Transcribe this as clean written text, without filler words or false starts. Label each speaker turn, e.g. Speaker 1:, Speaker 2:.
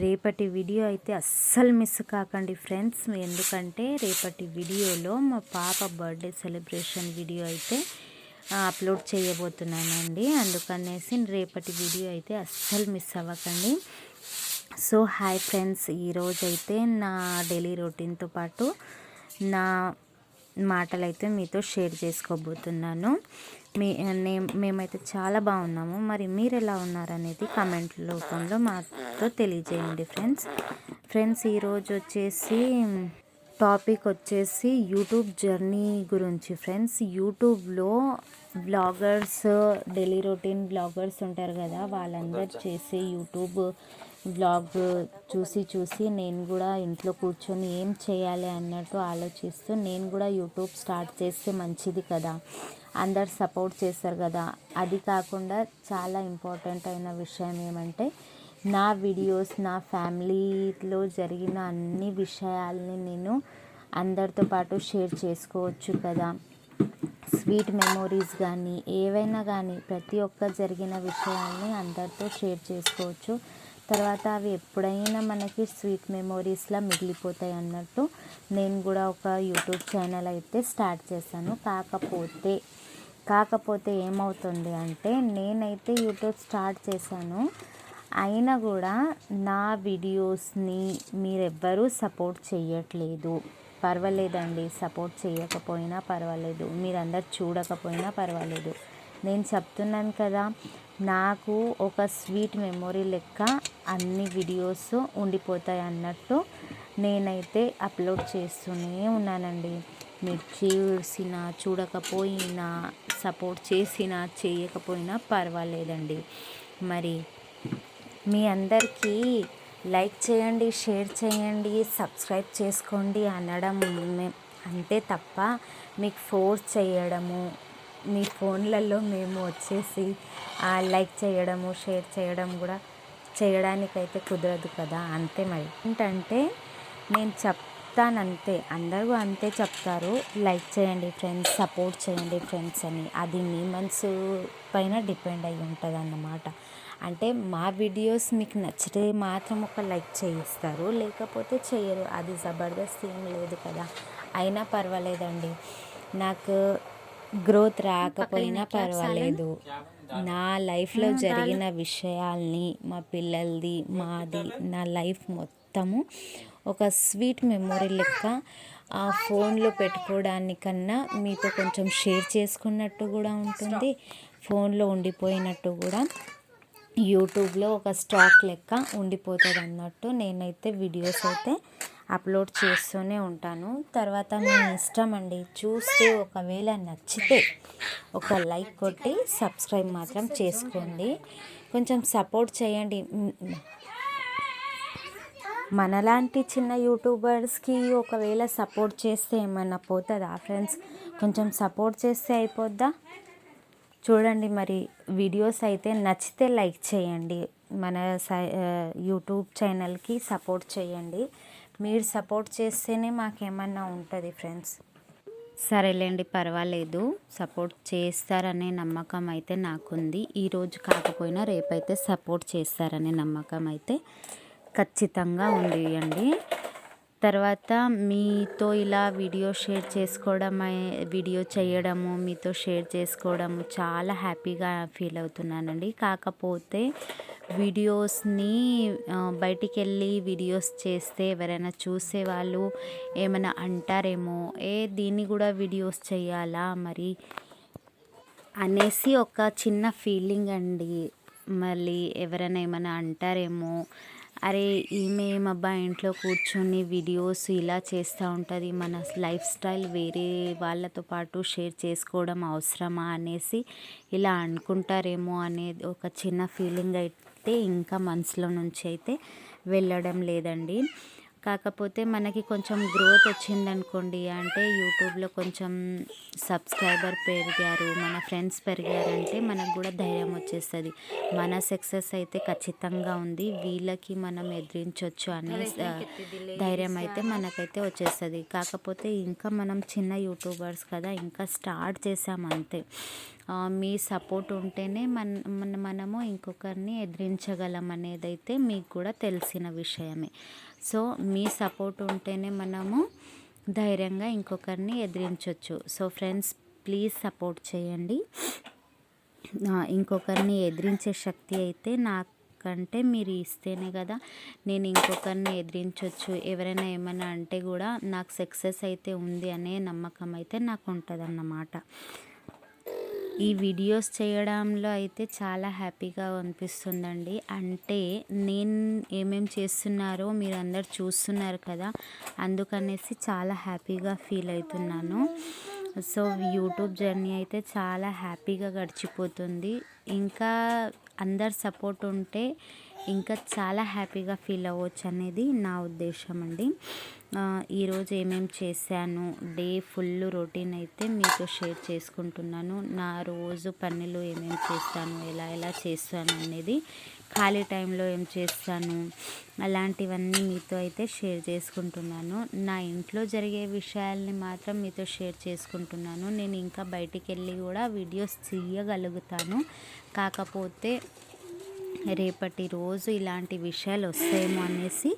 Speaker 1: రేపటి వీడియో అయితే అస్సలు మిస్ కాకండి ఫ్రెండ్స్. ఎందుకంటే రేపటి వీడియోలో మా పాప బర్త్డే సెలబ్రేషన్ వీడియో అయితే అప్లోడ్ చేయబోతున్నానండి. అందుకనేసి రేపటి వీడియో అయితే అస్సలు మిస్ అవ్వకండి. సో హాయ్ ఫ్రెండ్స్, ఈరోజైతే నా డైలీ రొటీన్తో పాటు నా మాటలు అయితే మీతో షేర్ చేసుకోబోతున్నాను. మేమైతే చాలా బాగున్నాము. మరి మీరు ఎలా ఉన్నారనేది కామెంట్ రూపంలో మాతో తెలియజేయండి ఫ్రెండ్స్. ఈరోజు వచ్చేసి టాపిక్ వచ్చేసి యూట్యూబ్ జర్నీ గురించి ఫ్రెండ్స్. యూట్యూబ్లో బ్లాగర్స్, డైలీ రొటీన్ బ్లాగర్స్ ఉంటారు కదా, వాళ్ళందరూ చేసే యూట్యూబ్ బ్లాగ్ చూసి నేను కూడా ఇంట్లో కూర్చొని ఏం చేయాలి అన్నట్టు ఆలోచిస్తూ నేను కూడా యూట్యూబ్ స్టార్ట్ చేస్తే మంచిది కదా, అందరు సపోర్ట్ చేస్తారు కదా. అది కాకుండా చాలా ఇంపార్టెంట్ అయిన విషయం ఏమంటే, నా వీడియోస్, నా ఫ్యామిలీలో జరిగిన అన్ని విషయాల్ని నేను అందరితో పాటు షేర్ చేసుకోవచ్చు కదా. స్వీట్ మెమోరీస్ కానీ ఏవైనా కానీ ప్రతి ఒక్క జరిగిన విషయాల్ని అందరితో షేర్ చేసుకోవచ్చు. తర్వాత అవి ఎప్పుడైనా మనకి స్వీట్ మెమోరీస్లా మిగిలిపోతాయి అన్నట్టు నేను కూడా ఒక యూట్యూబ్ ఛానల్ అయితే స్టార్ట్ చేశాను. కాకపోతే ఏమవుతుంది అంటే, నేనైతే యూట్యూబ్ స్టార్ట్ చేశాను, అయినా కూడా నా వీడియోస్ని మీరెవ్వరూ సపోర్ట్ చేయట్లేదు. పర్వాలేదండి, సపోర్ట్ చేయకపోయినా పర్వాలేదు, మీరందరు చూడకపోయినా పర్వాలేదు. నేను చెప్తున్నాను కదా, నాకు ఒక స్వీట్ మెమొరీ లెక్క అన్ని వీడియోస్ ఉండిపోతాయి అన్నట్టు నేనైతే అప్లోడ్ చేస్తూనే ఉన్నానండి. మీరు చూసినా చూడకపోయినా, సపోర్ట్ చేసినా చేయకపోయినా పర్వాలేదండి. మరి మీ అందరికీ లైక్ చేయండి, షేర్ చేయండి, సబ్స్క్రైబ్ చేసుకోండి అనడం అంతే తప్ప మీకు ఫోర్స్ చేయడము, మీ ఫోన్లలో మేము వచ్చేసి లైక్ చేయడము, షేర్ చేయడం కూడా చేయడానికైతే కుదరదు కదా. అంతే. మరి ఏంటంటే నేను చెప్తానంతే, అందరూ అంతే చెప్తారు, లైక్ చేయండి ఫ్రెండ్స్, సపోర్ట్ చేయండి ఫ్రెండ్స్ అని. అది మీ మనసు పైన డిపెండ్ అయి ఉంటుంది అన్నమాట. అంటే మా వీడియోస్ మీకు నచ్చితే మాత్రం ఒక లైక్ చేయిస్తారు, లేకపోతే చేయరు. అది జబర్దస్త్ ఏం లేదు కదా. అయినా పర్వాలేదండి, నాకు గ్రోత్ రాకపోయినా పర్వాలేదు. నా లైఫ్లో జరిగిన విషయాల్ని, మా పిల్లలది, మాది, నా లైఫ్ మొత్తము ఒక స్వీట్ మెమొరీ లెక్క ఆ ఫోన్లో పెట్టుకోవడానికన్నా మీతో కొంచెం షేర్ చేసుకున్నట్టు కూడా ఉంటుంది, ఫోన్లో ఉండిపోయినట్టు కూడా యూట్యూబ్లో ఒక స్టాక్ లెక్క ఉండిపోతుంది అన్నట్టు నేనైతే వీడియోస్ అయితే అప్లోడ్ చేస్తూనే ఉంటాను. తర్వాత మీ ఇష్టం అండి, చూస్తే ఒకవేళ నచ్చితే ఒక లైక్ కొట్టి సబ్స్క్రైబ్ మాత్రం చేసుకోండి, కొంచెం సపోర్ట్ చేయండి. మనలాంటి చిన్న యూట్యూబర్స్కి ఒకవేళ సపోర్ట్ చేస్తే ఏమన్నా పోతుందా ఫ్రెండ్స్? కొంచెం సపోర్ట్ చేస్తే అయిపోద్దా? చూడండి, మరి వీడియోస్ అయితే నచ్చితే లైక్ చేయండి, మన యూట్యూబ్ ఛానల్కి సపోర్ట్ చేయండి. మీరు సపోర్ట్ చేస్తేనే మాకేమన్నా ఉంటుంది ఫ్రెండ్స్. సరేలేండి, పర్వాలేదు, సపోర్ట్ చేస్తారనే నమ్మకం అయితే నాకుంది. ఈరోజు కాకపోయినా రేపైతే సపోర్ట్ చేస్తారనే నమ్మకం అయితే ఖచ్చితంగా ఉంది. తర్వాత మీతో ఇలా వీడియో చేయడము, మీతో షేర్ చేసుకోవడము చాలా హ్యాపీగా ఫీల్ అవుతున్నానండి. కాకపోతే వీడియోస్ని బయటికి వెళ్ళి వీడియోస్ చేస్తే ఎవరైనా చూసేవాళ్ళు ఏమైనా అంటారేమో, దీన్ని కూడా వీడియోస్ చేయాలా మరి అనేసి ఒక చిన్న ఫీలింగ్ అండి. మళ్ళీ ఎవరైనా ఏమైనా అంటారేమో, అరే ఈమె ఏమబ్బా ఇంట్లో కూర్చొని వీడియోస్ ఇలా చేస్తూ ఉంటుంది, మన లైఫ్ స్టైల్ వేరే వాళ్ళతో పాటు షేర్ చేసుకోవడం అవసరమా అనేసి ఇలా అనుకుంటారేమో అనేది ఒక చిన్న ఫీలింగ్ అయితే ఇంకా మనసులో నుంచి అయితే వెళ్ళడం లేదండి. కాకపోతే మనకి కొంచెం గ్రోత్ వచ్చిందనుకోండి, అంటే యూట్యూబ్లో కొంచెం సబ్స్క్రైబర్ పెరిగారు, మన ఫ్రెండ్స్ పెరిగారంటే మనకు కూడా ధైర్యం వచ్చేస్తుంది. మన సక్సెస్ అయితే ఖచ్చితంగా ఉంది, వీళ్ళకి మనం ఎదిరించవచ్చు అనే ధైర్యం అయితే మనకైతే వచ్చేస్తుంది. కాకపోతే ఇంకా మనం చిన్న యూట్యూబర్స్ కదా, ఇంకా స్టార్ట్ చేసాం అంతే. మీ సపోర్ట్ ఉంటేనే మనము ఇంకొకరిని ఎదిరించగలం అనేదైతే మీకు కూడా తెలిసిన విషయమే. సో మీ సపోర్ట్ ఉంటేనే మనము ధైర్యంగా ఇంకొకరిని ఎదిరించవచ్చు. సో ఫ్రెండ్స్, ప్లీజ్ సపోర్ట్ చేయండి. ఇంకొకరిని ఎదిరించే శక్తి అయితే నాకంటే మీరు ఇస్తేనే కదా నేను ఇంకొకరిని ఎదిరించవచ్చు. ఎవరైనా ఏమైనా అంటే కూడా నాకు సక్సెస్ అయితే ఉంది అనే నమ్మకం అయితే నాకు ఉంటుందన్నమాట. ఈ వీడియోస్ చేయడంలో అయితే చాలా హ్యాపీగా అనిపిస్తుందండి. అంటే నేను ఏమేమి చేస్తున్నారో మీరు అందరు చూస్తున్నారు కదా, అందుకనేసి చాలా హ్యాపీగా ఫీల్ అవుతున్నాను. సో యూట్యూబ్ జర్నీ అయితే చాలా హ్యాపీగా గడిచిపోతుంది. ఇంకా అందరు సపోర్ట్ ఉంటే ఇంకా చాలా హ్యాపీగా ఫీల్ అవ్వచ్చు అనేది నా ఉద్దేశం అండి. ఈరోజు ఏమేమి చేశాను, డే ఫుల్ రొటీన్ అయితే మీతో షేర్ చేసుకుంటున్నాను. నా రోజు పనులు ఏమేమి చేస్తాను, ఎలా చేస్తాను అనేది, ఖాళీ టైంలో ఏం చేస్తాను, అలాంటివన్నీ మీతో అయితే షేర్ చేసుకుంటున్నాను. నా ఇంట్లో జరిగే విషయాల్ని మాత్రం మీతో షేర్ చేసుకుంటున్నాను. నేను ఇంకా బయటికి వెళ్ళి కూడా వీడియోస్ తీయగలుగుతాను. కాకపోతే రేపటి రోజు ఇలాంటి విషయాలు వస్తాయేమో అనేసి